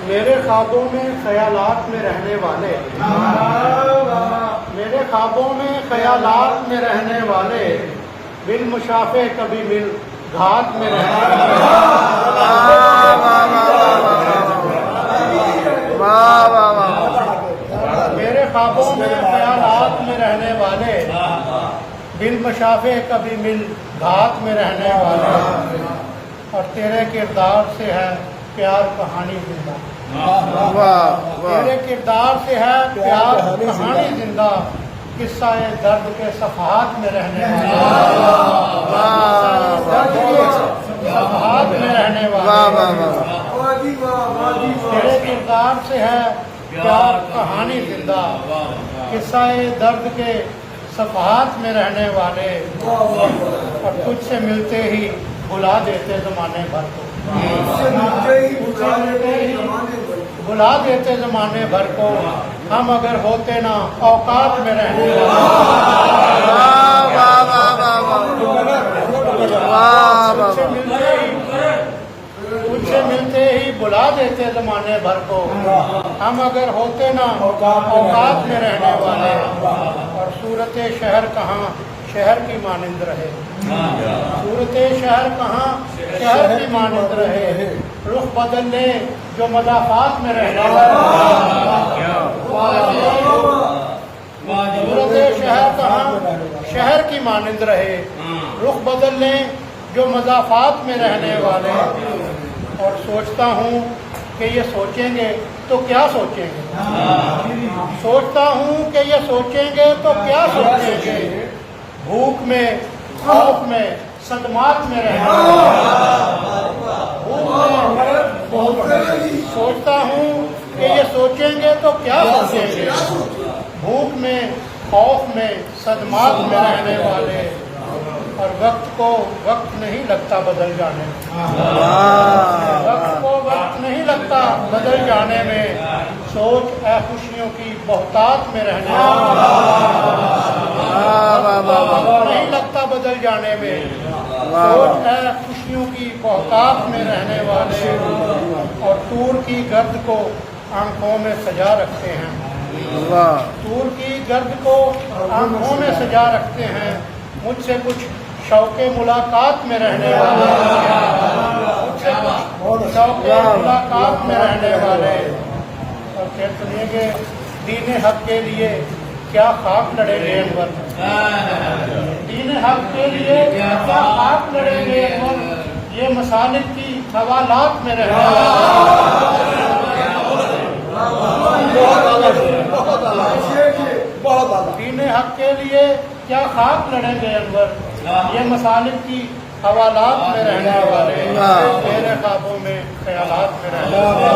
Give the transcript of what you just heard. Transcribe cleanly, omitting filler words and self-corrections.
میرے خوابوں میں خیالات میں رہنے والے، میرے خوابوں میں خیالات میں رہنے والے، بالمشافے کبھی مل گھات میں رہنے والے، میرے خوابوں میں خیالات میں رہنے والے، بالمشافے کبھی مل گھات میں رہنے والے، اور تیرے کردار سے ہے پیار کہانی زندہ، تیرے کردار سے ہے پیار کہانی زندہ، قصہ درد کے صفحات میں رہنے والا، صفحات میں رہنے والا، تیرے کردار سے ہے پیار کہانی زندہ، قصہ درد کے صفحات میں رہنے والے، اور تجھ سے ملتے ہی بلا دیتے زمانے بھر کو، بلا دیتے زمانے بھر کو، ہم اگر ہوتے نا اوقات میں رہنے تجھ سے ملتے ہی بلا دیتے زمانے بھر کو، ہم اگر ہوتے نا اوقات میں رہنے والے، اور صورت شہر کہاں شہر کی مانند رہے، صورت شہر کہاں شہر کی مانند رہے، رخ بدل لے جو مضافات میں رہنے والے، صورت شہر کہاں شہر کی مانند رہے، رخ بدل لیں جو مضافات میں رہنے والے، اور سوچتا ہوں کہ یہ سوچیں گے تو کیا سوچیں گے، سوچتا ہوں کہ یہ سوچیں گے تو کیا سوچیں گے، بھوک میں خوف میں صدمات میں رہنے والے، سوچتا ہوں کہ یہ سوچیں گے تو کیا سوچیں گے، بھوک میں خوف میں صدمات میں رہنے والے، اور وقت کو وقت نہیں لگتا بدل جانے میں، وقت کو وقت نہیں لگتا بدل جانے میں، سوچ اے خوشیوں کی بہتات میں رہنے والے، وقت نہیں لگتا بدل جانے میں، سوچ اے خوشیوں کی بہتات میں رہنے والے، اور طور کی گرد کو آنکھوں میں سجا رکھتے ہیں، طور کی گرد کو آنکھوں میں سجا رکھتے ہیں، مجھ سے کچھ شوق ملاقات میں رہنے والے، مجھ سے کچھ شوق ملاقات میں رہنے والے، اور کہتے ہیں کہ دین حق کے لیے کیا خاک لڑیں گے انور، دین حق کے لیے کیا خاک لڑیں گے انور، یہ مسالک کی حوالات میں رہنے والے، دین حق کے لیے کیا خاک لڑیں گے انور، یہ مسالک کی حوالات میں رہنے والے، میرے خوابوں میں خیالات میں رہنے والے۔